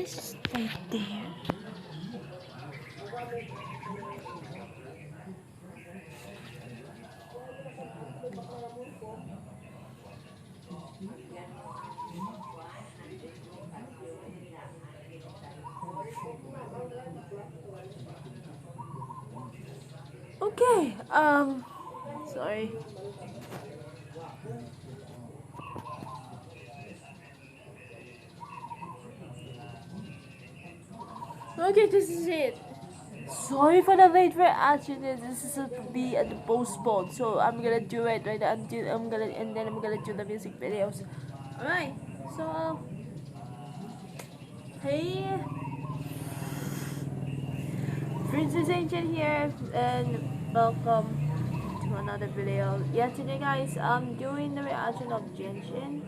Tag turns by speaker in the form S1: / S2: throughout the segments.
S1: is right there. Okay, sorry. Okay, this is it. Sorry for the late reaction. This is to be at the postponed, so I'm gonna do it right until I'm gonna do the music videos. Alright, so hey, Princess Ancient here, and welcome to another video. Yeah, today guys, I'm doing the reaction of Genshin,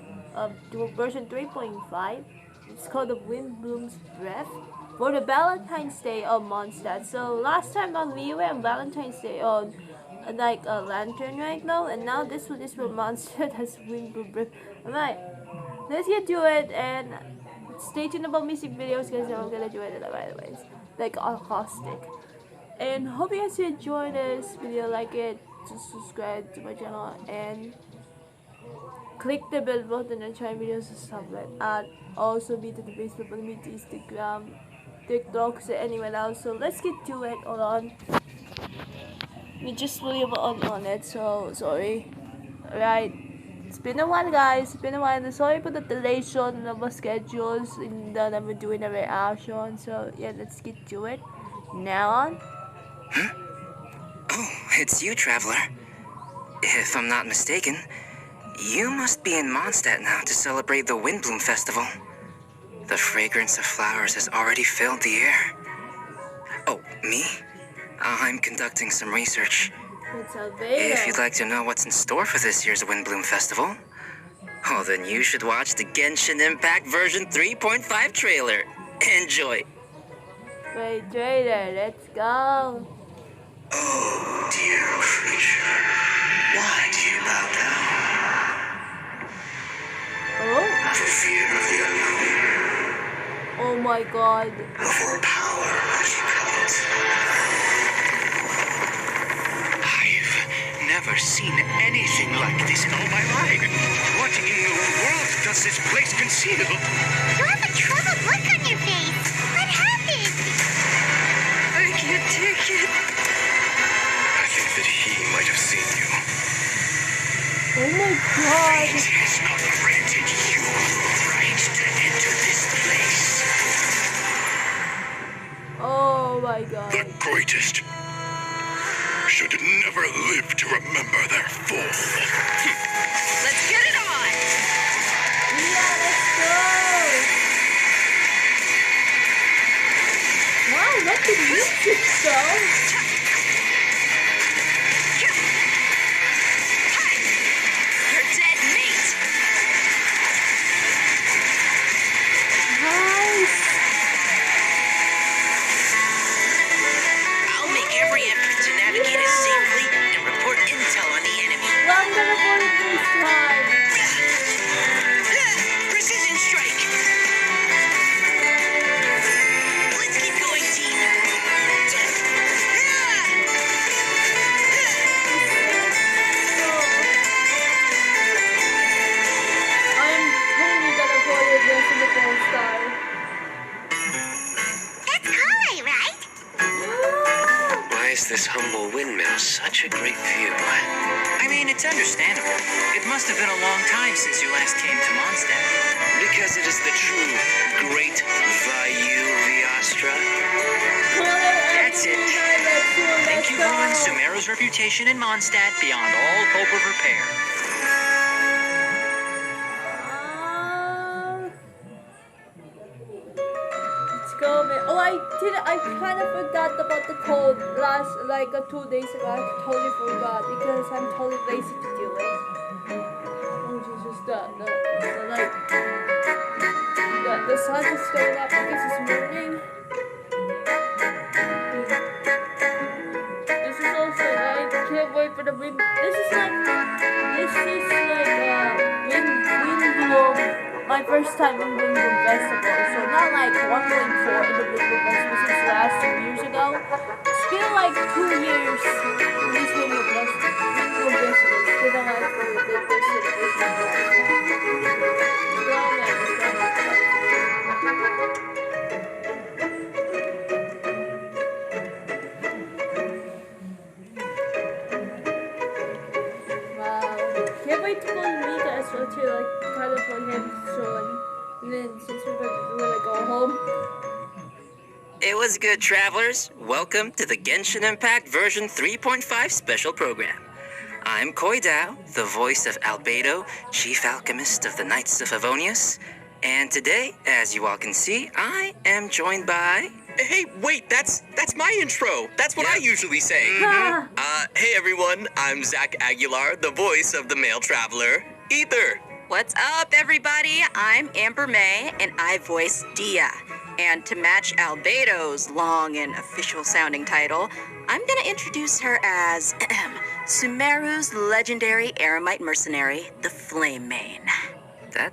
S1: to version 3.5. It's called the Windblume's Breath for the Valentine's Day of Mondstadt. So last time on we were on Valentine's Day on like a lantern right now, and now this one is for Mondstadt has Windblume Breath. Alright, let's get to it and stay tuned about music videos guys. I'm gonna do it right away, like acoustic. And hope you guys enjoy this video, like it, just subscribe to my channel and click the bell button and try videos and stuff like that. Also be to the Facebook, me to Instagram, TikTok, so anywhere else. So let's get to it. Hold on. We just really on it, so sorry. Alright. It's been a while guys, it's been a while. Sorry for the delation of our schedules in that I'm doing a reaction. So yeah, let's get to it. Now on.
S2: Huh? Oh, it's you, traveler. If I'm not mistaken, you must be in Mondstadt now to celebrate the Windblume Festival. The fragrance of flowers has already filled the air. Oh, me? I'm conducting some research. If you'd like to know what's in store for this year's Windblume Festival, oh, then you should watch the Genshin Impact version 3.5 trailer. Enjoy!
S1: Wait, trailer, let's go!
S3: Oh, dear creature, why do you bow down?
S1: Oh?
S3: For fear of the unknown?
S1: Oh my god.
S3: Or for power that you covet? I've never seen anything like this in all my life. What in the world does this place conceal?
S4: You have a troubled look on your face. What happened?
S3: I can't take it. I think that he might have seen you.
S1: Oh my god.
S3: Fate has not granted you the right to enter this place.
S1: Oh my god.
S3: The greatest should never live to remember their fall.
S4: Let's get it on.
S1: Yeah, let's go. Wow, let the music go.
S4: You're dead meat.
S1: Nice.
S4: I'll make every effort to navigate it safely and report intel on the enemy.
S1: Well, I'm gonna put it this time.
S4: Precision strike. Let's keep going, team.
S1: I'm totally gonna put it this in the gold star.
S4: That's Kale, right?
S3: Why is this humble windmill such a great view?
S2: I mean, it's understandable. It must have been a long time since you last came to Mondstadt.
S3: Because it is the true great Vayu Viastra.
S2: That's it. Think you've ruined Sumeru's reputation in Mondstadt beyond all hope of repair.
S1: Let's go, man. Oh, I kind of forgot about the code last, like 2 days ago. I totally forgot because I'm totally lazy to do it. Oh, Jesus, the sun is going up because it's morning. This is also, I can't wait for the wind. This is like Windblume, my first time in Windblume Festival, so not like 1.4 in the Windblume Festival since last 2 years ago. It's been like 2 years in this Windblume Festival. It's been like this Wow. Can't wait to go and meet as well too, like kind of on him soon. And then since we're gonna go home.
S2: It was good, travelers. Welcome to the Genshin Impact version 3.5 special program. I'm Koidao, the voice of Albedo, chief alchemist of the Knights of Favonius. And today, as you all can see, I am joined by...
S5: Hey, wait, that's my intro. That's what I usually say. Hey everyone, I'm Zach Aguilar, the voice of the male traveler, Ether.
S6: What's up, everybody? I'm Amber May, and I voice Dia. And to match Albedo's long and official-sounding title, I'm gonna introduce her as Sumeru's legendary Eremite mercenary, the Flame Mane.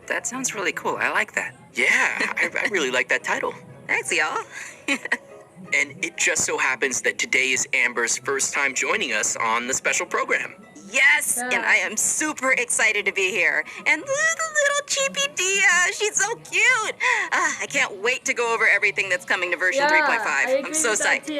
S2: That sounds really cool. I like that.
S5: Yeah, I really like that title.
S6: Thanks, y'all.
S5: And it just so happens that today is Amber's first time joining us on the special program.
S6: Yes, and I am super excited to be here. And the little cheapy Dia, she's so cute. I can't wait to go over everything that's coming to version 3.5. I'm so psyched.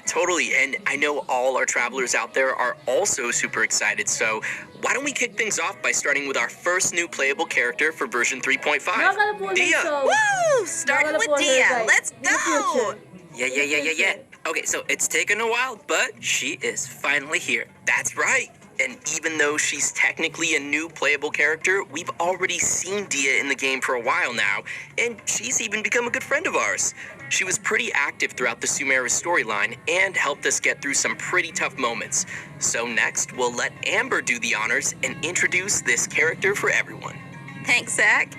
S5: Totally, and I know all our travelers out there are also super excited, so why don't we kick things off by starting with our first new playable character for version 3.5, Dia.
S6: Woo! Starting with Dia. Let's go!
S2: Yeah. Okay, so it's taken a while, but she is finally here.
S5: That's right. And even though she's technically a new playable character, we've already seen Dia in the game for a while now, and she's even become a good friend of ours. She was pretty active throughout the Sumeru storyline and helped us get through some pretty tough moments. So next, we'll let Amber do the honors and introduce this character for everyone.
S6: Thanks, Zach.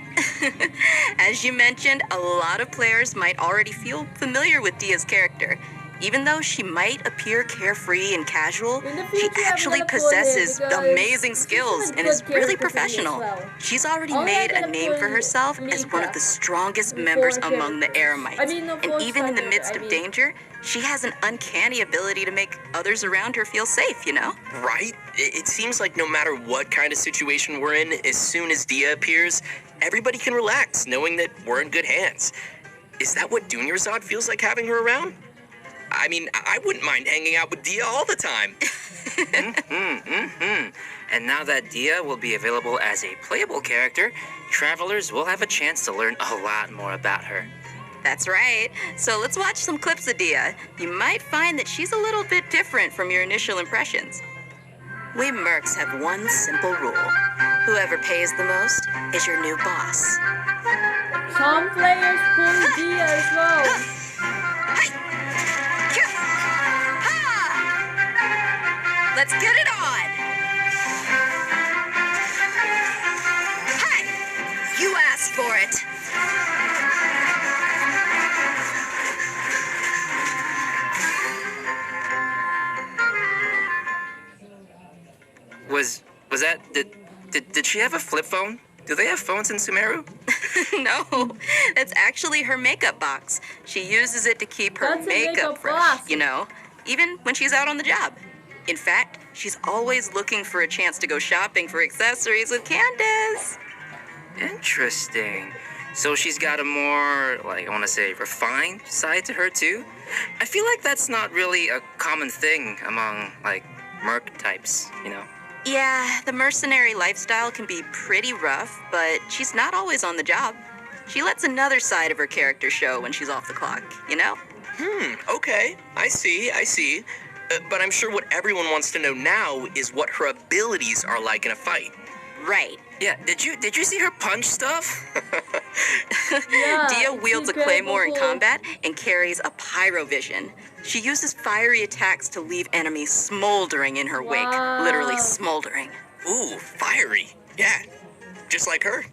S6: As you mentioned, a lot of players might already feel familiar with Dia's character. Even though she might appear carefree and casual, she actually possesses amazing skills and is really professional. She's already made a name for herself as one of the strongest members among the Eremites. And even in the midst of danger, she has an uncanny ability to make others around her feel safe, you know?
S5: Right? It seems like no matter what kind of situation we're in, as soon as Dia appears, everybody can relax, knowing that we're in good hands. Is that what Dunyarzad feels like having her around? I mean, I wouldn't mind hanging out with Dia all the time.
S2: And now that Dia will be available as a playable character, travelers will have a chance to learn a lot more about her.
S6: That's right. So let's watch some clips of Dia. You might find that she's a little bit different from your initial impressions. We mercs have one simple rule. Whoever pays the most is your new boss.
S1: Some players pull Dia as well.
S6: Let's get it on! Hey! You asked for it!
S2: Was that... Did she have a flip phone? Do they have phones in Sumeru?
S6: No, that's actually her makeup box. She uses it to keep her makeup fresh,
S1: box.
S6: you know, even when she's out on the job. In fact, she's always looking for a chance to go shopping for accessories with Candace.
S2: Interesting. So she's got a more, like, I want to say, refined side to her, too? I feel like that's not really a common thing among, like, merc types, you know?
S6: Yeah, the mercenary lifestyle can be pretty rough, but she's not always on the job. She lets another side of her character show when she's off the clock, you know?
S5: Okay. I see. But I'm sure what everyone wants to know now is what her abilities are like in a fight.
S6: Right.
S2: Yeah, did you see her punch stuff?
S6: Dia wields a claymore in combat and carries a pyrovision. She uses fiery attacks to leave enemies smoldering in her wake. Literally smoldering.
S5: Ooh, fiery. Yeah, just like her.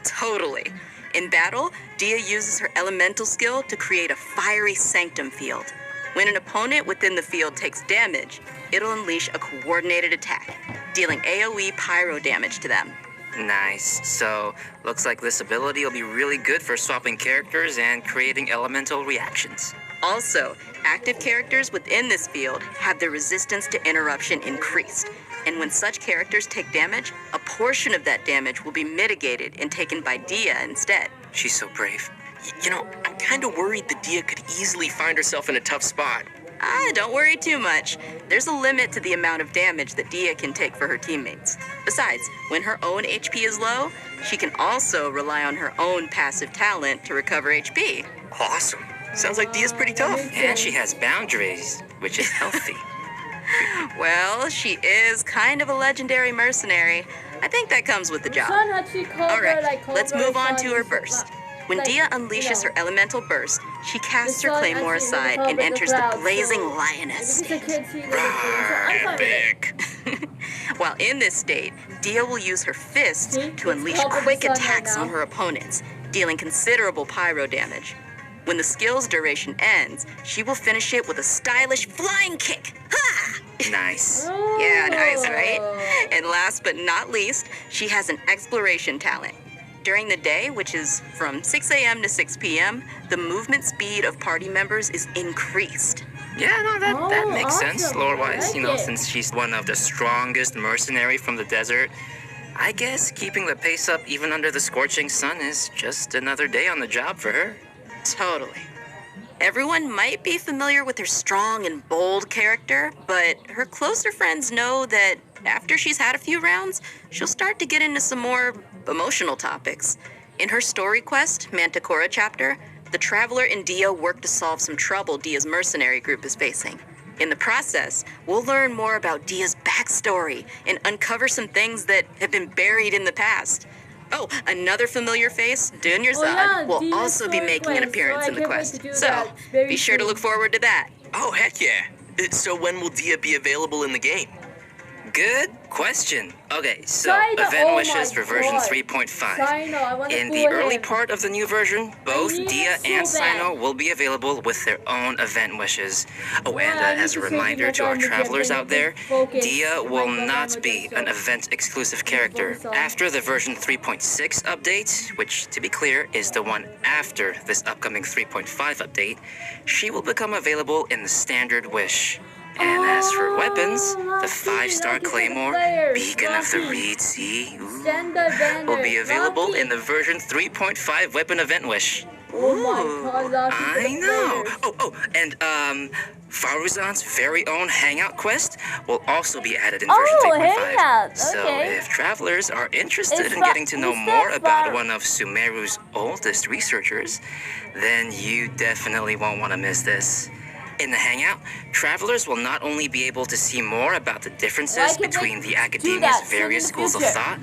S6: Totally. In battle, Dia uses her elemental skill to create a fiery sanctum field. When an opponent within the field takes damage, it'll unleash a coordinated attack, dealing AoE pyro damage to them.
S2: Nice. So, looks like this ability will be really good for swapping characters and creating elemental reactions.
S6: Also, active characters within this field have their resistance to interruption increased. And when such characters take damage, a portion of that damage will be mitigated and taken by Dia instead.
S2: She's so brave.
S5: You know, I'm kind of worried that Dia could easily find herself in a tough spot.
S6: Don't worry too much. There's a limit to the amount of damage that Dia can take for her teammates. Besides, when her own HP is low, she can also rely on her own passive talent to recover HP.
S5: Awesome. Sounds like Dia's pretty tough.
S2: And she has boundaries, which is healthy.
S6: Well, she is kind of a legendary mercenary. I think that comes with the job.
S1: Sun actually covered,
S6: Alright,
S1: like,
S6: let's
S1: covered
S6: move on
S1: Sun
S6: to her
S1: is
S6: burst.
S1: not-
S6: When
S1: like,
S6: Dia
S1: you
S6: unleashes
S1: know,
S6: her elemental burst, she casts her
S1: sun
S6: claymore
S1: actually
S6: aside
S1: covered
S6: and enters
S1: cloud,
S6: the blazing
S1: so
S6: lioness
S1: maybe the
S6: state.
S1: kids see the difference, so I'm fine with it.
S5: Epic.
S6: While in this state, Dia will use her fists
S1: See?
S6: to unleash
S1: It's covered
S6: quick
S1: in sun right
S6: attacks
S1: now.
S6: on her opponents, dealing considerable pyro damage. When the skill's duration ends, she will finish it with a stylish flying kick. Ha!
S2: Nice.
S6: Yeah, nice, right?
S1: Oh.
S6: And last but not least, she has an exploration talent. During the day, which is from 6 a.m. to 6 p.m., the movement speed of party members is increased.
S2: Yeah, no, that
S1: Oh,
S2: makes sense,
S1: awesome.
S2: lore-wise.
S1: I like
S2: You know,
S1: it.
S2: since she's one of the strongest mercenary from the desert, I guess keeping the pace up even under the scorching sun is just another day on the job for her.
S6: Totally. Everyone might be familiar with her strong and bold character, but her closer friends know that after she's had a few rounds, she'll start to get into some more emotional topics. In her story quest, Manticora chapter, the Traveler and Dia work to solve some trouble Dia's mercenary group is facing. In the process, we'll learn more about Dia's backstory and uncover some things that have been buried in the past. Oh, another familiar face, Dunyarzad,
S1: Oh, yeah,
S6: will
S1: Dia's
S6: also be
S1: story
S6: making an
S1: quest,
S6: appearance
S1: so
S6: in the
S1: I can't wait
S6: quest.
S1: to do
S6: So,
S1: that very
S6: be sure to
S1: soon.
S6: look forward to that.
S5: Oh, heck yeah. So when will Dia be available in the game?
S2: Good question. Okay, so
S1: China,
S2: event
S1: oh
S2: wishes
S1: my
S2: for version
S1: God.
S2: 3.5.
S1: China, I want to
S2: In
S1: go
S2: the early
S1: ahead.
S2: part of the new version, both
S1: need
S2: Dia
S1: it so
S2: and Sino
S1: bad.
S2: will be available with their own event wishes. Oh,
S1: Yeah,
S2: and
S1: I need
S2: as a
S1: to save
S2: reminder
S1: my
S2: to our
S1: time to get
S2: travelers
S1: my
S2: out there,
S1: focus.
S2: Dia
S1: Oh
S2: will
S1: my God,
S2: not
S1: I'm
S2: be
S1: so-
S2: an event-exclusive character.
S1: focus on-
S2: After the version 3.6 update, which, to be clear, is the one after this upcoming 3.5 update, she will become available in the standard wish. And as for weapons, the
S1: Lucky,
S2: 5-star
S1: lucky for the
S2: Claymore,
S1: players,
S2: Beacon of the
S1: lucky.
S2: Reed Sea, ooh,
S1: Standard banner.
S2: will be available
S1: lucky.
S2: in the version 3.5 weapon event wish.
S1: Oh my God, lucky for
S2: I
S1: the
S2: know.
S1: players.
S2: And Faruzan's very own Hangout quest will also be added in
S1: Oh,
S2: version 3.5.
S1: Hangout,
S2: So
S1: okay.
S2: if travelers are interested
S1: It's
S2: in
S1: fa-
S2: getting to know
S1: it's
S2: more
S1: that
S2: about
S1: far-
S2: one of Sumeru's oldest researchers, then you definitely won't want to miss this. In the Hangout, travelers will not only be able to see more about the
S1: Why
S2: differences
S1: can't
S2: between
S1: they
S2: the
S1: do
S2: academia's
S1: that
S2: various
S1: in the
S2: schools of
S1: future?
S2: thought,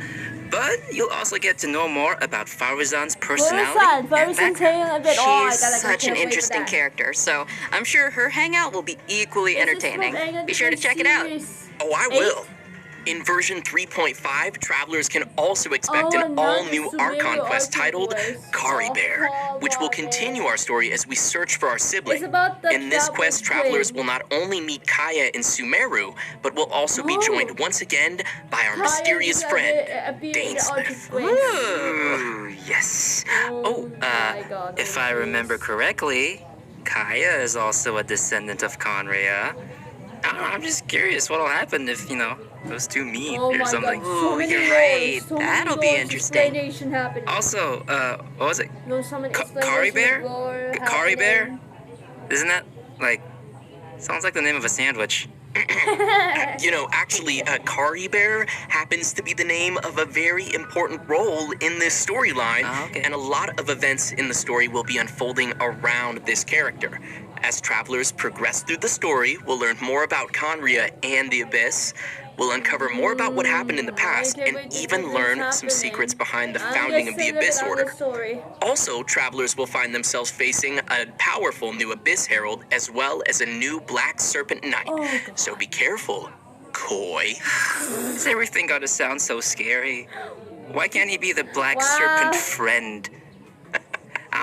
S2: but you'll also get to know more about Faruzan's personality
S1: Faruzan,
S2: and
S1: Faruzan
S2: background.
S1: saying a bit. Oh, I
S6: She's
S1: gotta
S6: such an
S1: can't wait for
S6: interesting
S1: that.
S6: character, so I'm sure her hangout will be equally entertaining. Be sure to check it out.
S5: Oh, I will. In version 3.5, travelers can also expect
S1: Oh,
S5: an
S1: another
S5: all-new
S1: Sumeru
S5: Archon quest
S1: Archon
S5: titled
S1: quest.
S5: Kari
S1: Oh,
S5: Bear,
S1: come
S5: which will
S1: on,
S5: continue
S1: man.
S5: our story as we search for our sibling.
S1: It's about the
S5: In this
S1: travel
S5: quest, travelers
S1: twin.
S5: will not only meet Kaya and Sumeru, but will also be
S1: Oh.
S5: joined once again by our
S1: Kaya
S5: mysterious
S1: is a
S5: friend,
S1: bit- appeared in
S5: Dane
S1: the Archon
S5: Smith.
S1: twins.
S2: Ooh, yes.
S1: Oh my God,
S2: If I
S1: yes.
S2: remember correctly, Kaya is also a descendant of Conria. I don't know, I'm just curious what'll happen if, those two meet
S1: Oh
S2: or
S1: my
S2: something.
S1: God, so
S6: Ooh,
S1: many
S6: you're
S1: doors,
S6: right.
S1: so many
S6: That'll be
S1: doors,
S6: interesting.
S1: explanation happening.
S2: Also, what was it?
S1: No, so many
S2: Kari Bear?
S1: explanations, lore
S2: Kari Bear?
S1: happening.
S2: Isn't that, sounds like the name of a sandwich.
S5: Actually, Kari Bear happens to be the name of a very important role in this storyline,
S2: Oh, okay.
S5: and a lot of events in the story will be unfolding around this character. As travelers progress through the story, we'll learn more about Conria and the Abyss. We'll uncover more about what happened in the past,
S1: I can't
S5: and
S1: wait to
S5: even
S1: see what's
S5: learn some
S1: happening.
S5: secrets behind the
S1: I'm
S5: founding
S1: just
S5: of the
S1: saying
S5: Abyss
S1: about
S5: Order.
S1: the story.
S5: Also, travelers will find themselves facing a powerful new Abyss Herald, as well as a new Black Serpent Knight.
S1: Oh, God.
S5: So be careful, Koi.
S2: Does everything gotta sound so scary? Why can't he be the Black
S1: Wow.
S2: Serpent friend? I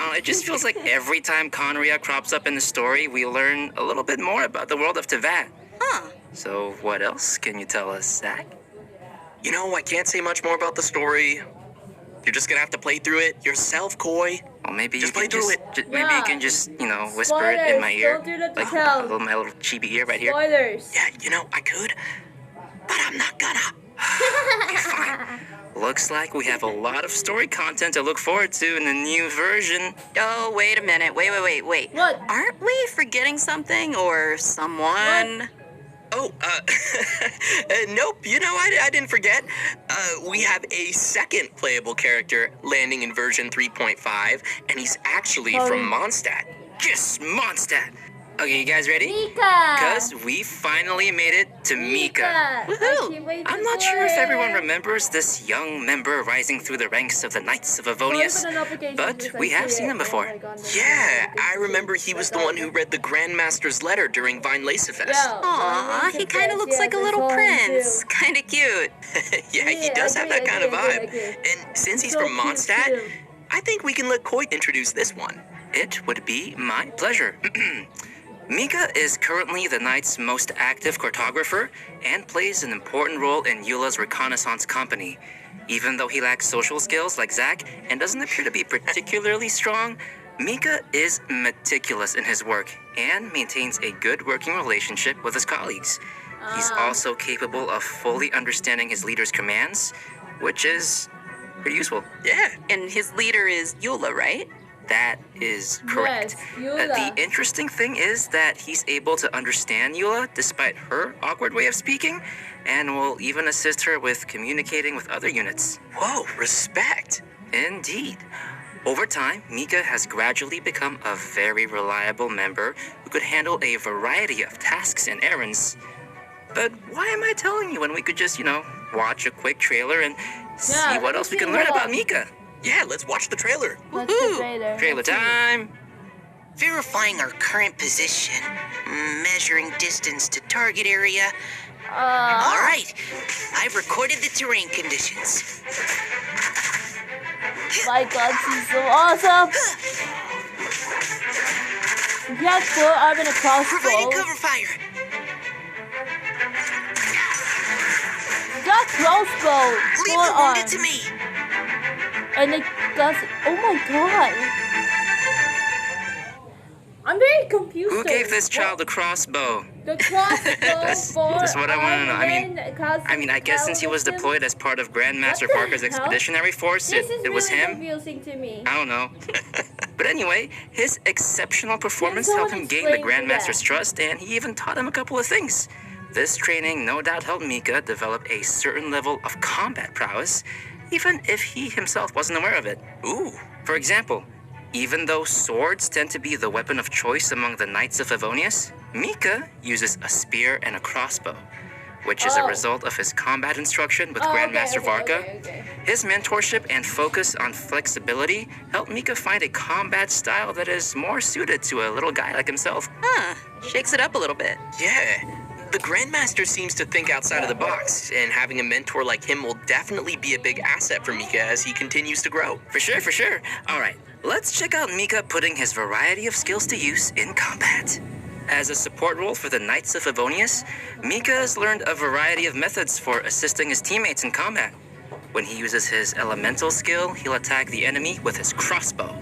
S2: don't know, it just feels like every time Conria crops up in the story, we learn a little bit more about the world of Tevat.
S6: Huh.
S2: So what else can you tell us, Zach?
S5: You know, I can't say much more about the story. You're just gonna have to play through it yourself, Koi.
S2: Well, maybe
S5: Just
S2: you
S5: play
S2: can
S5: through
S2: just,
S5: it.
S2: maybe you can just, whisper it in my
S1: Spoilers,
S2: ear,
S1: don't do that to
S2: like
S1: Cal.
S2: my little chibi ear right here.
S1: Spoilers.
S5: Yeah, you know, I could, but I'm not gonna.
S2: Okay, fine. Looks like we have a lot of story content to look forward to in the new version.
S6: Oh, wait a minute. Wait.
S1: What?
S6: Aren't we forgetting something or someone?
S5: Oh, nope, you know, I didn't forget. We have a second playable character landing in version 3.5, and he's actually
S1: Sorry.
S5: from Mondstact.
S2: Yes, Mondstact. Okay, you guys ready?
S1: Mika.
S2: Because we finally made it to Mika.
S6: Woohoo!
S2: I'm not sure if everyone remembers this young member rising through the ranks of the Knights of Avonius, but we have seen him before.
S5: Yeah, I remember he was the one who read the Grandmaster's letter during Vine Fest.
S6: Aw, he kind of looks like a little prince. Kind of cute.
S5: Yeah, he does have that kind of vibe. And since he's from Mondstadt, I think we can let Koi introduce this one.
S2: It would be my pleasure. Mika is currently the Knight's most active cartographer and plays an important role in Eula's reconnaissance company. Even though he lacks social skills like Zack and doesn't appear to be particularly strong, Mika is meticulous in his work and maintains a good working relationship with his colleagues. He's also capable of fully understanding his leader's commands, which is pretty useful.
S5: Yeah.
S6: And his leader is Eula, right?
S2: That is correct.
S1: Yes, Eula.
S2: The interesting thing is that he's able to understand Eula despite her awkward way of speaking, and will even assist her with communicating with other units.
S5: Whoa, respect.
S2: Indeed. Over time, Mika has gradually become a very reliable member who could handle a variety of tasks and errands. But why am I telling you when we could just, watch a quick trailer and see what else we can learn about Mika?
S5: Yeah, let's watch the trailer.
S1: What's the trailer?
S2: Trailer time!
S4: Verifying our current position. Measuring distance to target area. All right. I've recorded the terrain conditions.
S1: My God, she's so awesome. You have 4 arm and a
S4: Providing
S1: crossbow.
S4: cover fire.
S1: You got crossbow.
S4: Leave
S1: 4
S4: the
S1: arm.
S4: wounded to me.
S1: And it does. Oh my God. I'm very confused.
S2: Who
S1: though.
S2: gave this child a crossbow?
S1: The crossbow
S2: That's what I want to know. I mean, I guess since he was deployed as part of Grandmaster
S1: What the
S2: Parker's
S1: hell?
S2: expeditionary force,
S1: This is
S2: it was
S1: really
S2: him.
S1: confusing to me.
S2: I don't know. But anyway, his exceptional performance
S1: someone
S2: helped him gain the
S1: explain to
S2: Grandmaster's
S1: that?
S2: trust, and he even taught him a couple of things. This training no doubt helped Mika develop a certain level of combat prowess, even if he himself wasn't aware of it.
S5: Ooh.
S2: For example, even though swords tend to be the weapon of choice among the Knights of Avonius, Mika uses a spear and a crossbow, which is a
S1: Oh.
S2: result of his combat instruction with
S1: Oh, okay,
S2: Grandmaster
S1: okay,
S2: Varka.
S1: okay.
S2: His mentorship and focus on flexibility helped Mika find a combat style that is more suited to a little guy like himself.
S6: Huh. Shakes it up a little bit.
S5: Yeah. The Grandmaster seems to think outside of the box, and having a mentor like him will definitely be a big asset for Mika as he continues to grow.
S2: For sure. All right, let's check out Mika putting his variety of skills to use in combat. As a support role for the Knights of Avonius, Mika has learned a variety of methods for assisting his teammates in combat. When he uses his elemental skill, he'll attack the enemy with his crossbow,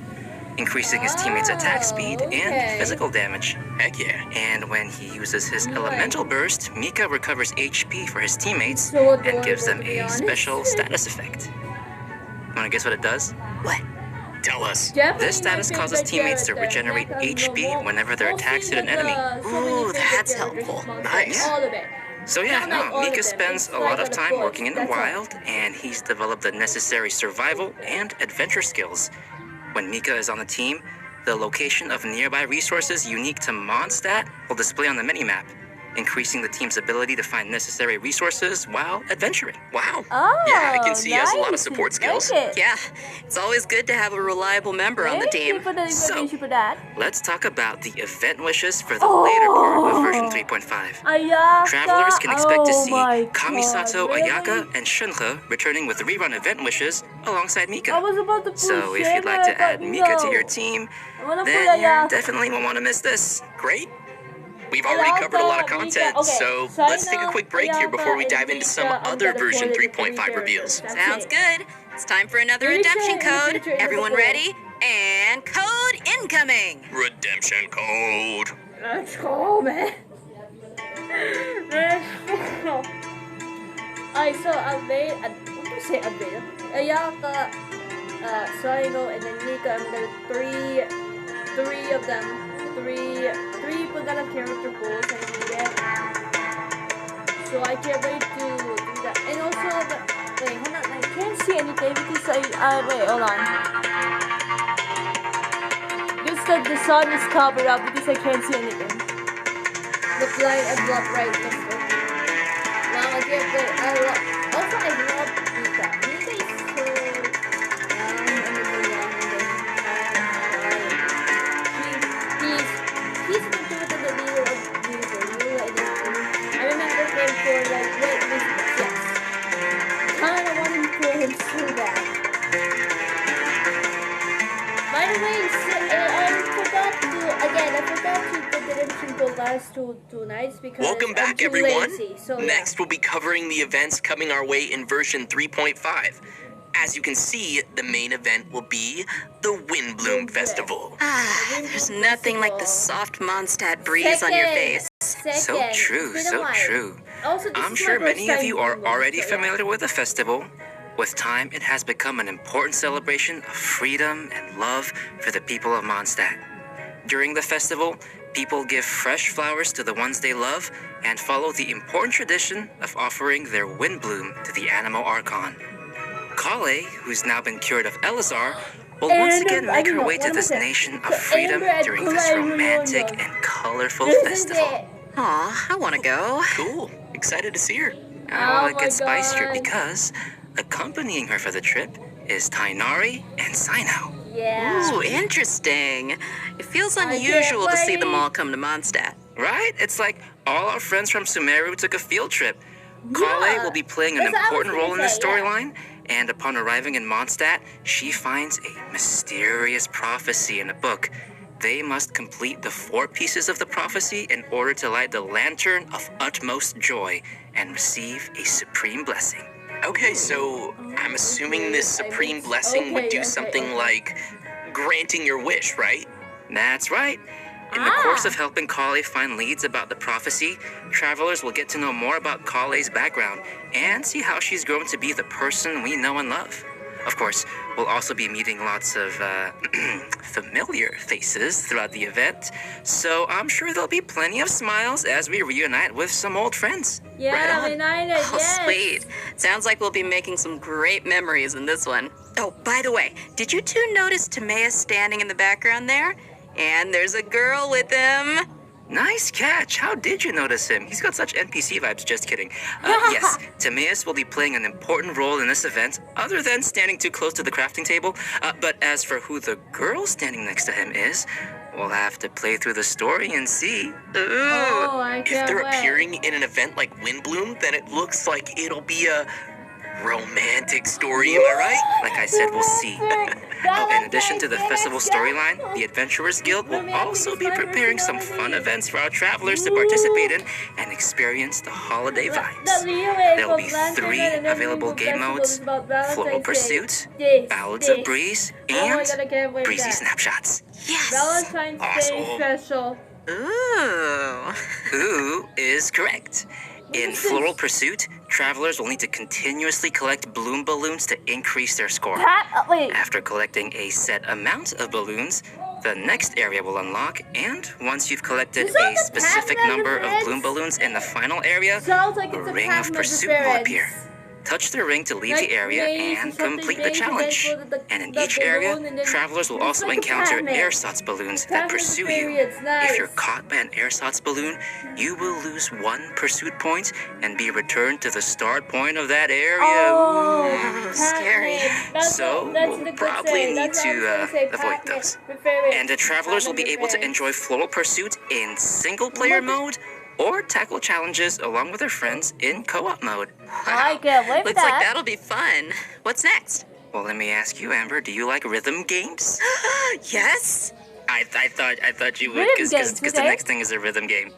S2: increasing his teammates' attack speed
S1: okay.
S2: and physical damage.
S5: Heck yeah.
S2: And when he uses his elemental burst, Mika recovers HP for his teammates
S1: So
S2: and
S1: adorable,
S2: gives them
S1: to be
S2: a
S1: honest.
S2: special status effect. Wanna guess what it does?
S5: What? Tell us.
S1: Definitely
S2: This status
S1: my
S2: causes
S1: favorite
S2: teammates to
S1: character.
S2: regenerate
S1: Like,
S2: HP whenever their
S1: mostly
S2: attacks hit an
S1: with,
S2: enemy.
S1: so many
S6: Ooh,
S1: favorite
S6: that's
S1: characters
S6: helpful.
S1: from Monster.
S5: Nice.
S1: All of it.
S2: So yeah,
S1: Not like all of
S2: Mika
S1: them,
S2: spends
S1: it's
S2: a lot
S1: like
S2: of
S1: on the
S2: time
S1: course,
S2: working in the
S1: that's all.
S2: wild, and he's developed the necessary survival and adventure skills. When Mika is on the team, the location of nearby resources unique to Mondstadt will display on the minimap, increasing the team's ability to find necessary resources while adventuring.
S5: Wow.
S1: Oh,
S5: Yeah, I can see he has a lot of
S1: nice.
S5: support skills.
S1: Like it.
S6: Yeah, it's always good to have a reliable member on the
S1: Thank you
S6: team.
S1: for the information for that.
S2: Let's talk about the event wishes for the later part of version 3.5.
S1: Ayaka.
S2: Travelers can expect to see
S1: my
S2: Kamisato,
S1: God, really?
S2: Ayaka, and Shunhe returning with rerun event wishes alongside Mika.
S1: I was about to put
S2: So if you'd like to add Mika to your team,
S1: I wanna
S2: then
S1: put
S2: you
S1: Ayaka.
S2: definitely won't want to miss this.
S5: Great. We've already covered a lot of content, so let's take a quick break here before we dive into some other version 3.5 reveals.
S6: Sounds good. It's time for another redemption code. Everyone ready? And code incoming.
S5: Redemption code.
S1: Let's go, man. Let's go. Alright, so what do you say avail? Ayaka, Sumeru, and then Nika, and there are three of them. Three Pagana character goals I needed. So I can't wait to do that. And also, wait, hold on, I can't see anything because wait, hold on. Just that the sun is covered up because I can't see anything. The blind and block right next to me. Now I can't wait. I love Nika. Nika is so young and he's the leader of Sumeru. I remember him for like wait, yes. Kinda want to kill him so bad. By the way, I forgot to put the redemption goal last two nights because
S5: Welcome back,
S1: I'm too
S5: everyone.
S1: lazy, so
S5: Next, we'll be covering the events coming our way in version 3.5. As you can see, the main event will be the Windblume Festival.
S6: There's nothing like the soft Mondstadt breeze on your face.
S5: So true, so true.
S1: Also, this
S5: I'm
S1: is
S5: sure
S1: my first
S5: many of
S1: time
S5: you are
S1: doing
S5: already
S1: this, so
S5: familiar with the festival. With time, it has become an important celebration of freedom and love for the people of Mondstadt. During the festival, people give fresh flowers to the ones they love and follow the important tradition of offering their Windblume to the Animal Archon. Kale, who's now been cured of Elazar, will once again make her way to this nation of freedom during this romantic and colorful festival.
S6: Aw, I want to go.
S5: Cool. Excited to see her.
S1: Oh
S5: It gets
S1: my
S5: spicier
S1: God.
S5: because accompanying her for the trip is Tainari and Sino.
S1: Yeah.
S6: Ooh, interesting. It feels
S1: I
S6: unusual to
S1: can't
S6: see them
S1: wait.
S6: all come to Mondstadt.
S5: Right? It's like all our friends from Sumeru took a field trip. Kale will be playing an
S1: That's what I was
S5: important role in
S1: gonna
S5: this
S1: say, yeah.
S5: storyline, and upon arriving in Mondstadt, she finds a mysterious prophecy in a book. They must complete the 4 pieces of the prophecy in order to light the lantern of utmost joy and receive a supreme blessing. Okay, so I'm assuming this supreme blessing would do something like granting your wish, right? That's right. In the course of helping Kale find leads about the prophecy, travelers will get to know more about Kale's background and see how she's grown to be the person we know and love. Of course, we'll also be meeting lots of familiar faces throughout the event, so I'm sure there'll be plenty of smiles as we reunite with some old friends.
S1: Yeah,
S5: Right on.
S1: United,
S6: Oh,
S1: yes.
S6: sweet. Sounds like we'll be making some great memories in this one. Oh, by the way, did you two notice Timaeus standing in the background there? And there's a girl with him.
S5: Nice catch. How did you notice him? He's got such NPC vibes. Just kidding. Yes, Timaeus will be playing an important role in this event, other than standing too close to the crafting table. But as for who the girl standing next to him is, we'll have to play through the story and see.
S1: Oh, I
S5: If
S1: can't
S5: they're
S1: wait.
S5: appearing in an event like Windblume, then it looks like it'll be a romantic story, am I right? Like I said, we'll see. In addition to the festival storyline, the Adventurers Guild will also be preparing some fun events for our travelers to participate in and experience the holiday vibes. There will be 3 available game modes: Floral Pursuit, Ballads of Breeze, and Breezy Snapshots.
S6: Yes.
S1: Valentine's Day
S5: Awesome.
S1: special.
S6: Ooh.
S5: Ooh is correct. In Floral Pursuit, travelers will need to continuously collect bloom balloons to increase their score.
S1: Wait.
S5: After collecting a set amount of balloons, the next area will unlock, and once you've collected
S1: Is that
S5: a
S1: the
S5: specific
S1: pattern
S5: number of
S1: reference?
S5: bloom balloons in the final area,
S1: Sounds like
S5: a
S1: it's a
S5: ring
S1: pattern
S5: of pursuit
S1: reference.
S5: will appear. Touch the ring to leave
S1: Like
S5: the area
S1: maze or
S5: and
S1: something,
S5: complete the
S1: maze, and then
S5: challenge.
S1: for the-
S5: And in
S1: the
S5: each area,
S1: balloon, and then
S5: travelers will
S1: it's
S5: also
S1: like a
S5: encounter
S1: Pac-Man.
S5: ersatz balloons that
S1: Pac-Man
S5: pursue
S1: periods,
S5: you.
S1: nice.
S5: If you're caught by an ersatz balloon, you will lose 1 pursuit point and be returned to the start point of that area.
S1: Oh,
S6: Ooh, scary.
S5: So, we'll probably need to avoid those. And the travelers will be able to enjoy Floral Pursuit in single-player mode or tackle challenges along with their friends in co-op mode.
S1: I can't wait for
S6: Looks like
S1: that.
S6: that'll be fun. What's next?
S5: Well, let me ask you, Amber, do you like rhythm games?
S6: Yes.
S5: I thought you would,
S1: Rhythm
S5: because
S1: games,
S5: the
S1: okay.
S5: next thing is a rhythm game.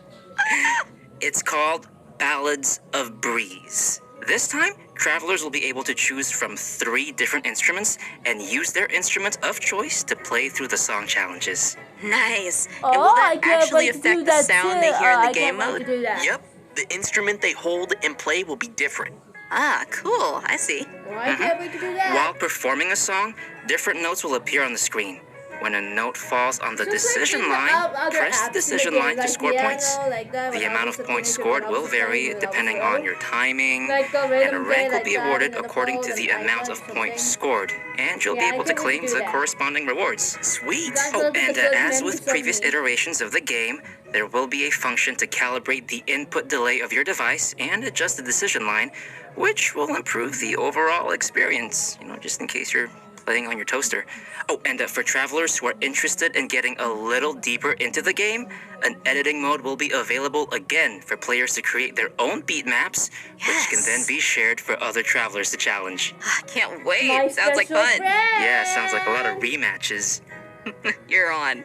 S2: It's called Ballads of Breeze. This time, travelers will be able to choose from 3 different instruments and use their instrument of choice to play through the song challenges.
S6: Nice.
S1: Oh,
S6: And will
S1: I
S6: that
S1: can't
S6: actually
S1: wait to
S6: affect
S1: do
S6: the
S1: that
S6: sound
S1: too.
S6: they hear in the
S1: I
S6: game
S1: can't wait
S6: mode?
S1: to do that.
S5: Yep, the instrument they hold and play will be different.
S6: Ah, cool. I see.
S1: Oh, I can't wait to do that.
S2: While performing a song, different notes will appear on the screen. When a note falls on the
S1: Just like
S2: decision
S1: in the
S2: line,
S1: other
S2: press
S1: apps
S2: the
S1: in the
S2: decision
S1: game,
S2: line to
S1: like
S2: score
S1: piano,
S2: points.
S1: like that, when
S2: The
S1: I
S2: amount
S1: was
S2: of points
S1: playing it
S2: scored
S1: when I
S2: will
S1: was
S2: vary
S1: playing it when I was
S2: depending
S1: little.
S2: on your timing,
S1: Like a
S2: and
S1: random
S2: a
S1: day
S2: rank will
S1: like
S2: be
S1: that,
S2: awarded
S1: and then a
S2: according to
S1: phone
S2: the
S1: and
S2: amount
S1: iPad
S2: of
S1: or
S2: points
S1: something.
S2: scored, and you'll
S1: Yeah,
S2: be
S1: I
S2: able to
S1: can't wait
S2: claim
S1: to do
S2: the
S1: that.
S2: corresponding rewards.
S5: Sweet.
S1: Guys,
S2: Oh,
S1: look at
S2: and
S1: the good
S2: as
S1: memories
S2: with
S1: of
S2: previous
S1: me.
S2: iterations of the game, there will be a function to calibrate the input delay of your device and adjust the decision line, which will improve the overall experience, just in case you're playing on your toaster. Oh, and for travelers who are interested in getting a little deeper into the game, an editing mode will be available again for players to create their own beat maps, which can then
S6: Yes.
S2: be shared for other travelers to challenge.
S6: Ah, can't wait.
S1: My
S6: Sounds like
S1: special
S6: fun.
S1: friend.
S2: Yeah, sounds like a lot of rematches.
S6: You're on.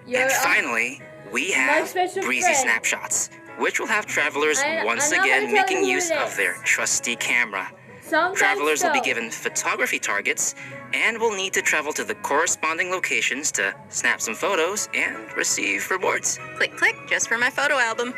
S1: You're
S2: And
S1: up.
S2: finally, we
S1: My
S2: have
S1: special
S2: Breezy
S1: friend.
S2: Snapshots, which will have travelers
S1: I'm
S2: once
S1: not gonna
S2: again
S1: tell
S2: making
S1: you who
S2: use
S1: it
S2: of
S1: is.
S2: their trusty camera.
S1: Sometimes
S2: Travelers will be
S1: so.
S2: given photography targets and will need to travel to the corresponding locations to snap some photos and receive rewards.
S6: Click, click, just for my photo album.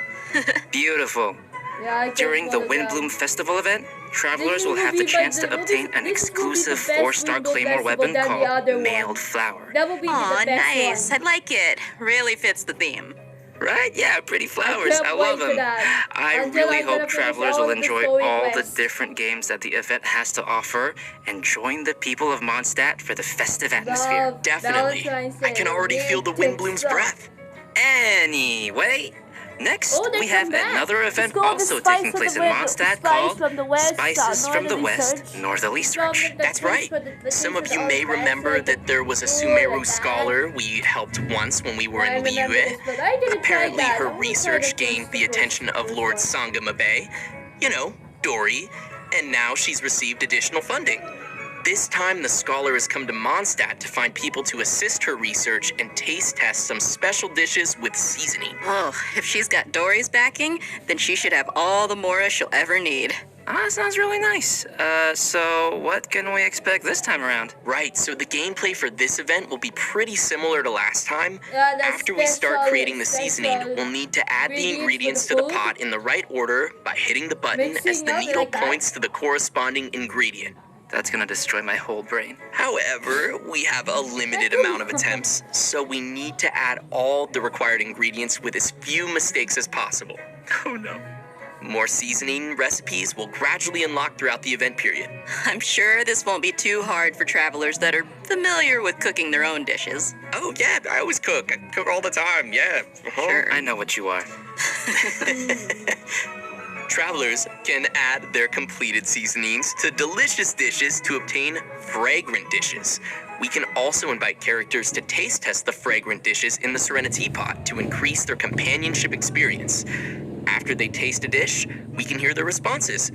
S2: Beautiful.
S1: Yeah, I can
S2: During the
S1: follow them.
S2: Windblume Festival event, travelers will
S1: This
S2: have
S1: will
S2: the
S1: be
S2: chance
S1: the-
S2: to obtain an
S1: this will be
S2: exclusive
S1: the best
S2: 4-star
S1: Windblume
S2: Claymore
S1: Festival
S2: weapon
S1: than the
S2: called
S1: other one.
S2: Mailed Flower.
S1: That will be
S6: Aw,
S1: the best
S6: nice.
S1: one.
S6: I like it. Really fits the theme.
S2: Right? Yeah, pretty flowers.
S1: can't
S2: I love
S1: wait for
S2: them.
S1: that.
S2: I
S1: Until
S2: really
S1: I'm gonna
S2: hope
S1: finish
S2: travelers
S1: all
S2: will
S1: of the
S2: enjoy
S1: story
S2: all the
S1: quests.
S2: different games that the event has to offer and join the people of Mondstadt for the festive atmosphere.
S1: Love
S5: Definitely.
S1: Valentine's
S5: I can
S1: Day.
S5: already feel the
S1: Romantic
S5: Windblume's
S1: stuff.
S5: breath.
S2: Anyway, next
S1: Oh, they
S2: we have
S1: come back.
S2: another
S1: It's
S2: event
S1: called the
S2: also
S1: Spice
S2: taking
S1: from
S2: place
S1: the
S2: in
S1: West-
S2: Mondstadt
S1: Spice
S2: called
S1: from the West,
S2: Spices from the
S1: Northerly
S2: West,
S1: Search.
S2: Northerly
S1: From
S2: Search.
S1: the
S5: That's
S1: taste
S5: right.
S1: for the
S5: Some
S1: taste
S5: of you
S1: all
S5: may
S1: the spice,
S5: remember
S1: like
S5: that there was a
S1: ooh,
S5: Sumeru
S1: like that.
S5: scholar we helped once when we were
S1: I
S5: in
S1: remember
S5: Liyue.
S1: this, but I didn't try
S5: Apparently,
S1: that. I
S5: her
S1: wanna try
S5: research
S1: the
S5: gained the
S1: first-
S5: attention of
S1: first
S5: Lord
S1: one.
S5: Sangamabe, Dory, and now she's received additional funding. This time, the scholar has come to Mondstadt to find people to assist her research and taste test some special dishes with seasoning.
S6: Oh, if she's got Dory's backing, then she should have all the Mora she'll ever need.
S2: Sounds really nice. So what can we expect this time around?
S5: Right, so the gameplay for this event will be pretty similar to last time.
S1: Yeah, that's
S5: After we start
S1: special-
S5: creating the seasoning,
S1: special
S5: we'll need to add the ingredients
S1: ingredients
S5: to
S1: for
S5: the
S1: the
S5: pot in the right order by hitting the button
S1: Mixing
S5: as the
S1: up
S5: needle
S1: like that.
S5: points to the corresponding ingredient.
S2: That's gonna destroy my whole brain.
S5: However, we have a limited amount of attempts, so we need to add all the required ingredients with as few mistakes as possible.
S2: Oh no.
S5: More seasoning recipes will gradually unlock throughout the event period.
S6: I'm sure this won't be too hard for travelers that are familiar with cooking their own dishes.
S5: Oh yeah, I always cook. I cook all the time, yeah.
S6: Sure.
S2: I know what you are.
S5: Travelers can add their completed seasonings to delicious dishes to obtain fragrant dishes. We can also invite characters to taste test the fragrant dishes in the Serenity Pot to increase their companionship experience. After they taste a dish, we can hear their responses,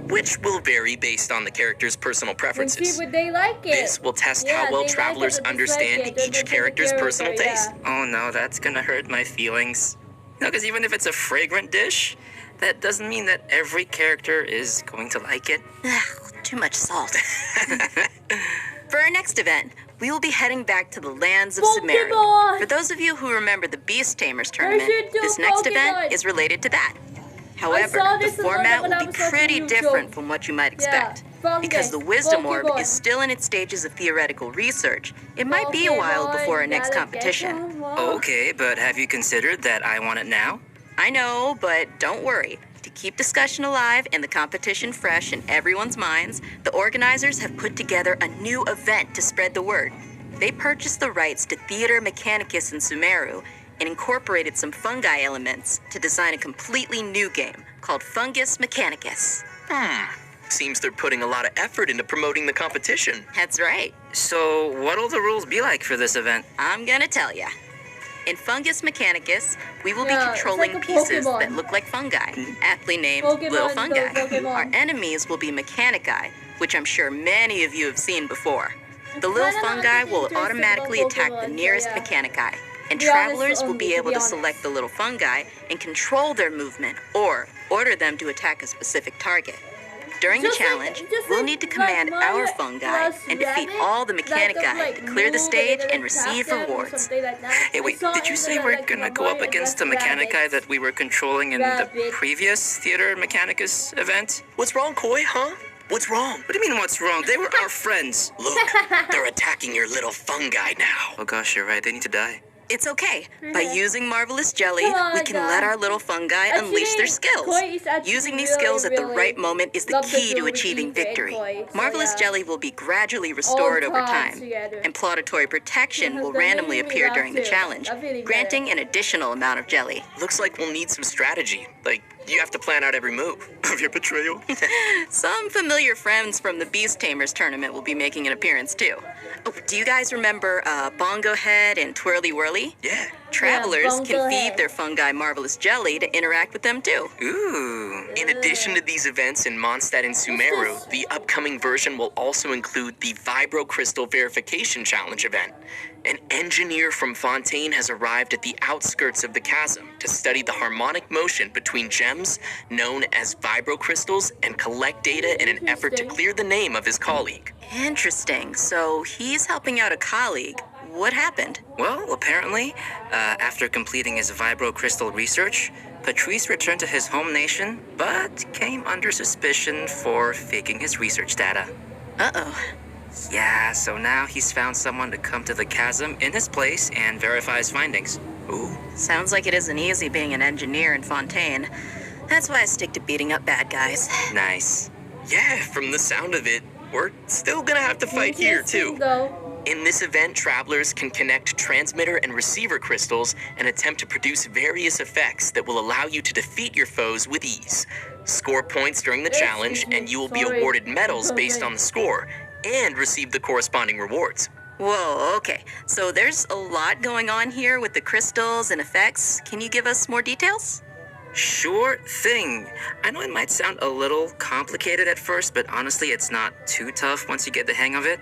S5: which will vary based on the character's personal
S1: And see
S5: preferences.
S1: would they like it.
S5: This will test
S1: Yeah,
S5: how
S1: they
S5: well
S1: like it
S5: travelers
S1: or dislike
S5: understand
S1: it, or
S5: each
S1: they
S5: character's
S1: character,
S5: personal
S1: yeah.
S5: taste.
S2: Oh no, that's gonna hurt my feelings. No, because even if it's a fragrant dish, that doesn't mean that every character is going to like it.
S6: Ugh, too much salt. For our next event, we will be heading back to the lands of Sumeru.
S1: Pokemon!
S6: For those of you who remember the Beast Tamers tournament,
S1: should do
S6: this next event
S1: Pokemon.
S6: is related to that. However,
S1: saw
S6: the
S1: this in one
S6: format
S1: when
S6: will
S1: I
S6: be
S1: was watching
S6: pretty
S1: YouTube.
S6: different from what you might expect. Because the Wisdom Orb
S1: Pokemon.
S6: is still in its stages of theoretical research, it might be a while before our next competition.
S2: Okay, but have you considered that I want it now?
S6: I know, but don't worry. To keep discussion alive and the competition fresh in everyone's minds, the organizers have put together a new event to spread the word. They purchased the rights to Theater Mechanicus in Sumeru and incorporated some fungi elements to design a completely new game called Fungus Mechanicus.
S5: Seems they're putting a lot of effort into promoting the competition.
S6: That's right.
S2: So what'll the rules be like for this event?
S6: I'm gonna tell ya. In Fungus Mechanicus, we will
S1: Yeah,
S6: be
S1: it's
S6: controlling
S1: like a
S6: pieces
S1: Pokemon.
S6: that look like fungi, aptly named
S1: Pokemon,
S6: little
S1: those
S6: fungi.
S1: Pokemon.
S6: Our enemies will be Mechanici, which I'm sure many of you have seen before. The little
S1: kinda not
S6: fungi will
S1: interested about
S6: automatically attack the
S1: Pokemon, so
S6: nearest
S1: yeah.
S6: Mechanici. and
S1: To be honest,
S6: travelers will
S1: only,
S6: be
S1: to
S6: able
S1: be
S6: to
S1: honest.
S6: select the little fungi and control their movement or order them to attack a specific target. During the
S1: Just like-
S6: challenge,
S1: just
S6: we'll
S1: like-
S6: need to
S1: like
S6: command our
S1: Mario
S6: fungi
S1: plus
S6: and defeat
S1: Rabbit,
S6: all the
S1: that
S6: Mechanici
S1: could, like,
S6: to clear the
S1: move
S6: stage
S1: and
S6: and receive
S1: attack them or
S6: rewards.
S1: something like that.
S5: Hey,
S1: I
S5: wait,
S1: saw
S5: did you
S1: in
S5: say
S1: the,
S5: we're
S1: like,
S5: gonna go up
S1: Mario
S5: against the
S1: plus
S5: Mechanici
S1: Rabbit.
S5: that we were controlling in the
S1: Rabbit.
S5: previous Theater Mechanicus event?
S3: What's wrong, Koi, huh? What's wrong?
S5: What do you mean, what's wrong? They were our friends.
S3: Look, they're attacking your little fungi now.
S5: Oh gosh, you're right. They need to die.
S6: It's okay. By using Marvelous Jelly,
S1: Come on,
S6: we can
S1: guys.
S6: let our little fungi unleash their skills.
S1: Koi is actually
S6: Using these
S1: really,
S6: skills at the
S1: really
S6: right moment is the
S1: love the
S6: key to
S1: food we
S6: achieving
S1: eat in
S6: victory.
S1: Koi, so
S6: Marvelous
S1: yeah.
S6: Jelly will be gradually restored over
S1: time
S6: time,
S1: together.
S6: and plauditory protection will
S1: That
S6: randomly
S1: made me
S6: appear
S1: laugh
S6: during the
S1: too.
S6: challenge,
S1: That really
S6: granting an additional amount of jelly.
S5: Looks like we'll need some strategy. Like, you have to plan out every move of your betrayal.
S6: Some familiar friends from the Beast Tamers tournament will be making an appearance too. Oh, do you guys remember Bongo Head and Twirly Whirly?
S5: Yeah.
S6: Travelers
S1: Bongo
S6: can
S1: Head.
S6: feed their fungi Marvelous Jelly to interact with them too.
S5: Ooh.
S3: In addition to these events in Mondstadt and Sumeru,
S1: this?
S3: the upcoming version will also include the Vibro Crystal Verification Challenge event. An engineer from Fontaine has arrived at the outskirts of the chasm to study the harmonic motion between gems known as vibro crystals and collect data in an effort to
S1: Interesting.
S3: clear the name of his colleague.
S6: Interesting. So he's helping out a colleague. What happened?
S5: Well, apparently, after completing his vibro crystal research, Patrice returned to his home nation, but came under suspicion for faking his research data.
S6: Uh-oh.
S5: Yeah, so now he's found someone to come to the chasm in his place and verify his findings.
S3: Ooh.
S6: Sounds like it isn't easy being an engineer in Fontaine. That's why I stick to beating up bad guys.
S5: Nice.
S3: Yeah, from the sound of it, we're still gonna have to fight here too.
S1: Interesting, though.
S3: In this event, travelers can connect transmitter and receiver crystals and attempt to produce various effects that will allow you to defeat your foes with ease. Score points during the challenge, and you will be
S1: Sorry.
S3: awarded medals based
S1: Okay.
S3: on the score and receive the corresponding rewards.
S6: Whoa, okay. So there's a lot going on here with the crystals and effects. Can you give us more details?
S5: Sure thing. I know it might sound a little complicated at first, but honestly, it's not too tough once you get the hang of it.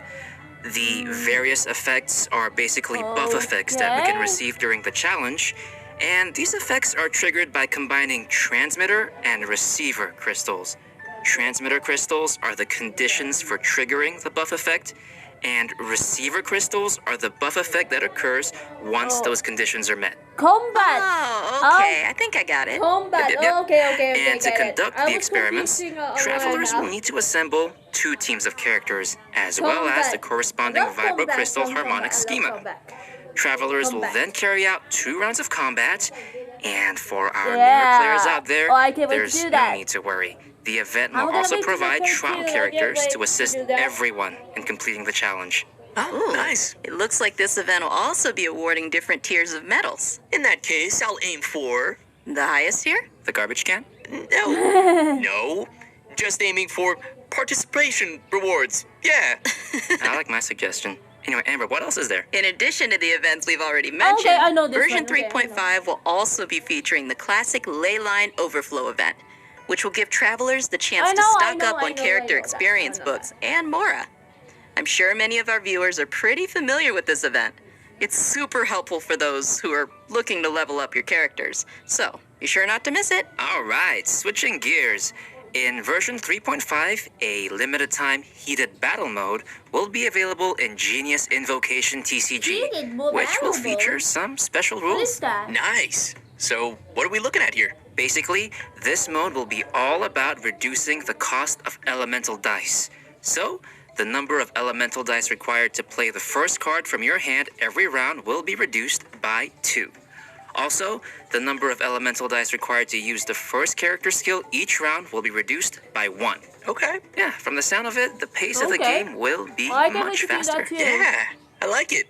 S5: The various effects are basically buff effects that we can
S1: Okay.
S5: receive during the challenge, and these effects are triggered by combining transmitter and receiver crystals. Transmitter crystals are the conditions for triggering the buff effect, and receiver crystals are the buff effect that occurs once those conditions are met.
S1: Combat.
S6: Oh, okay. I think I got it.
S1: Combat.
S5: Yep, yep.
S1: Oh, okay.
S5: And to
S1: get it.
S5: conduct
S1: I
S5: the
S1: was
S5: experiments,
S1: confusing, a
S5: travelers
S1: while
S5: will
S1: now.
S5: need to assemble 2 teams of characters, as well as the
S1: Combat.
S5: corresponding
S1: I love
S5: vibro
S1: combat,
S5: crystal
S1: I love
S5: harmonic
S1: combat, I
S5: schema.
S1: love combat.
S5: Travelers will
S1: Combat.
S5: then carry out 2 rounds of combat, and for our
S1: Yeah.
S5: newer players out there,
S1: Oh, I can't wait to
S5: there's
S1: do
S5: no
S1: that.
S5: need to worry. The event
S1: I'm
S5: will
S1: gonna
S5: also
S1: make
S5: provide
S1: videos
S5: trial
S1: too. I can't
S5: characters
S1: wait
S5: to
S1: to
S5: assist
S1: do that.
S5: everyone in completing the challenge.
S3: Oh, nice.
S6: It looks like this event will also be awarding different tiers of medals.
S3: In that case, I'll aim for...
S6: The highest tier?
S5: The garbage can?
S3: No, just aiming for participation rewards. Yeah.
S5: I like my suggestion. Anyway, Amber, what else is there?
S6: In addition to the events we've already mentioned,
S1: I know this
S6: version
S1: one. Okay, I know.
S6: 3.5 will also be featuring the classic Leyline Overflow event, which will give travelers the chance to stock up on character experience books and more. I'm sure many of our viewers are pretty familiar with this event. It's super helpful for those who are looking to level up your characters, so be sure not to miss it.
S5: Alright, switching gears. In version 3.5, a limited time heated battle mode will be available in Genius Invocation TCG,
S1: Heated battle
S5: which will
S1: mode?
S5: feature some special
S1: What is
S5: rules.
S1: that?
S3: Nice. So, what are we looking at here?
S5: Basically, this mode will be all about reducing the cost of elemental dice. So, the number of elemental dice required to play the first card from your hand every round will be reduced by 2. Also, the number of elemental dice required to use the first character skill each round will be reduced by 1.
S3: Okay.
S5: Yeah, from the sound of it, the pace of the
S1: Okay.
S5: game will be
S1: I can't wait
S5: much
S1: to do that
S5: faster.
S1: too.
S3: Yeah, I like it.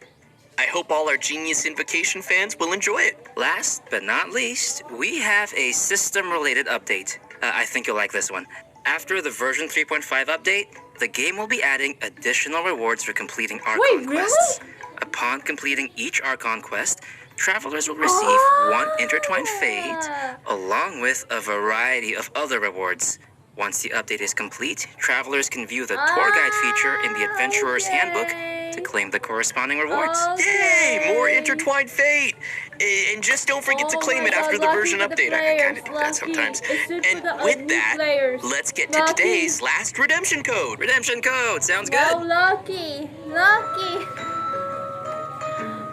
S3: I hope all our Genius Invocation fans will enjoy it.
S5: Last but not least, we have a system-related update. I think you'll like this one. After the version 3.5 update, the game will be adding additional rewards for completing Archon
S1: really?
S5: quests. Upon completing each Archon quest, travelers will receive 1 Intertwined Fate, along with a variety of other rewards. Once the update is complete, travelers can view the tour guide feature in the Adventurer's Handbook
S2: to claim the corresponding rewards.
S1: Okay.
S5: Yay! More intertwined fate! And just don't forget to claim it after the version update. I kind of do that sometimes. And with that, let's get to today's last redemption code.
S2: Redemption code, sounds good.
S1: Wow, lucky!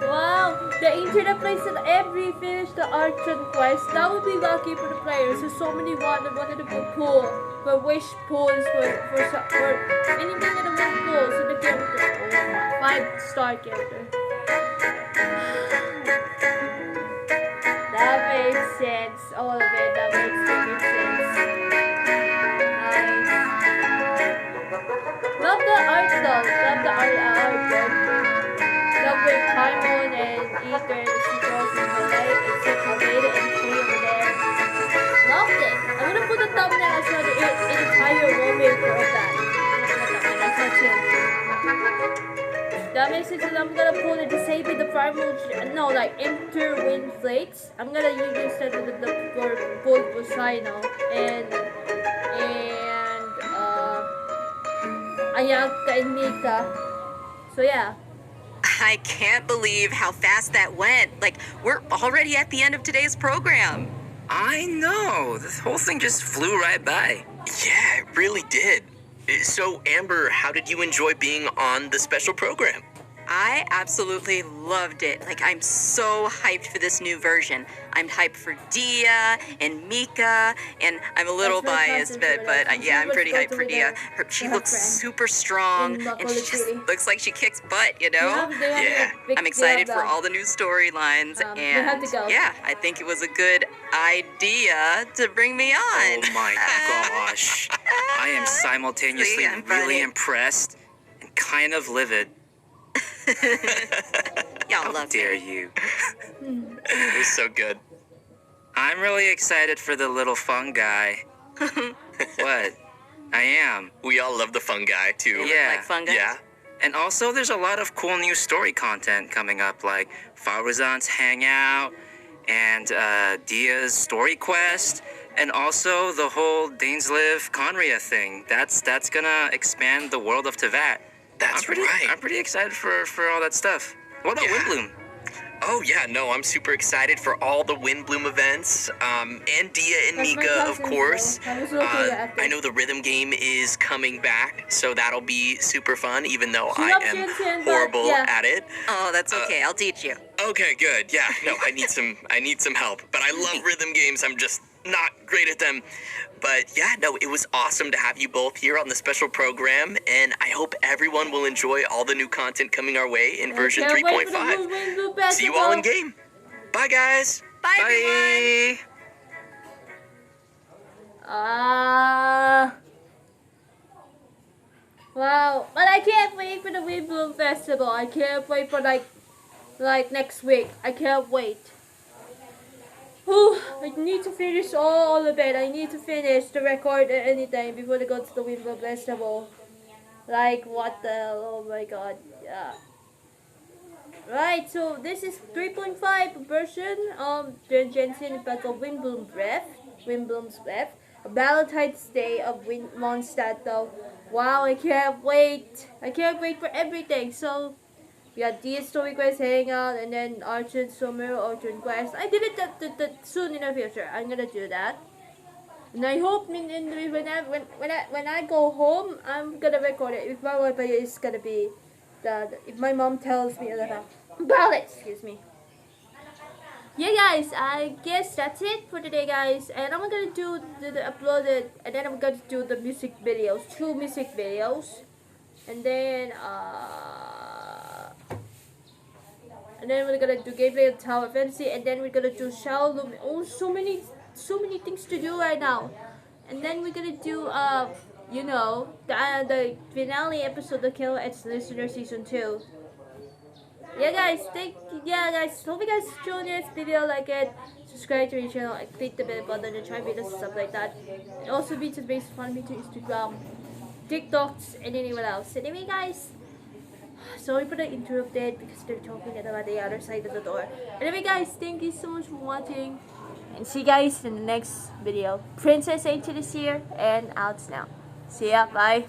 S1: Wow, the internet place that every finish the Archon quest. That would be lucky for the players. There's so many wanted to go pool, for wish pools, for anything that they want to pull. So the character, oh my, 5-star character. That makes sense. All of it. That makes perfect sense. Nice. Love the art though. Love the art. Love with Paimon and Ether and Seagulls and Malay and Sikaveda and Tree over there. Loved it. I'm gonna put the thumbnail as well, the entire wallpaper of that. That's not chill. That makes sense. I'm gonna pull it to save it the primal, no, like enter wind flakes. I'm gonna use instead of the full Poseidon and Ayaka and Mika. So yeah.
S6: I can't believe how fast that went. Like, we're already at the end of today's program.
S2: I know. This whole thing just flew right by.
S5: Yeah, it really did. So, Amber, how did you enjoy being on the special program?
S6: I absolutely loved it. Like, I'm so hyped for this new version. I'm hyped for Dia and Mika, and I'm a little biased, but yeah, I'm pretty hyped for Dia. She looks super strong, and she just looks like she kicks butt, you know?
S5: Yeah.
S6: I'm excited for all the new storylines, and yeah, I think it was a good idea to bring me on.
S2: Oh my gosh. I am simultaneously really impressed and kind of livid.
S6: Y'all
S2: How
S6: love
S2: dare
S6: me.
S2: you?
S5: It was so good.
S2: I'm really excited for the little fun guy. What? I am.
S5: We all love the fun guy, too.
S2: Yeah.
S6: Like fun guys?
S5: Yeah.
S2: And also, there's a lot of cool new story content coming up, like Faruzan's Hangout and Dia's Story Quest, and also the whole Dainsliv Conria thing. That's gonna expand the world of Tevat.
S5: That's right.
S2: I'm pretty excited for all that stuff. What about Windblume?
S5: Oh, yeah, no, I'm super excited for all the Windblume events, and Dia and Mika, of course. I know the rhythm game is coming back, so that'll be super fun, even though I am horrible at it.
S6: Oh, that's okay. I'll teach you.
S5: Okay, good. Yeah, no, I need some help. But I love rhythm games. I'm just not great at them. But yeah, no, it was awesome to have you both here on the special program, and I hope everyone will enjoy all the new content coming our way in version 3.5. See you all in game. Bye, guys.
S6: Bye, everyone.
S1: Wow. But I can't wait for the Windblume Festival. I can't wait for like next week. I can't wait. Whew, I need to finish all of it. I need to finish the record at any time before they go to the Windblume Festival. Like, what the hell? Oh my god. Yeah. Right, so this is 3.5 version of the Genshin Battle Windblume's Breath. Valentine's Day of Mondstact though. Wow, I can't wait. I can't wait for everything. So, we got Dia's Story Quest Hangout, and then Archon, Sumeru, Archon Quest. I did it that soon in the future. I'm gonna do that. And I hope when I go home, I'm gonna record it. If my wife is gonna be if my mom tells me about it, excuse me. Yeah, guys, I guess that's it for today, guys. And I'm gonna do the upload it, and then I'm gonna do the music videos, 2 music videos, and then we're gonna do gameplay of Tower Fantasy, and then we're gonna do Shaolin. Oh, so many things to do right now. And then we're gonna do you know, the finale episode of Kill X Listener Season 2. Yeah, guys, hope you guys enjoyed this video, like it, subscribe to my channel, and click the bell button and try videos and stuff like that. And also be to base follow me to Instagram, TikToks, and anywhere else. Anyway, guys, sorry for the interrupted because they're talking about the other side of the door. Anyway, guys, thank you so much for watching, and see you guys in the next video. Princess Angel is here and out now. See ya, bye.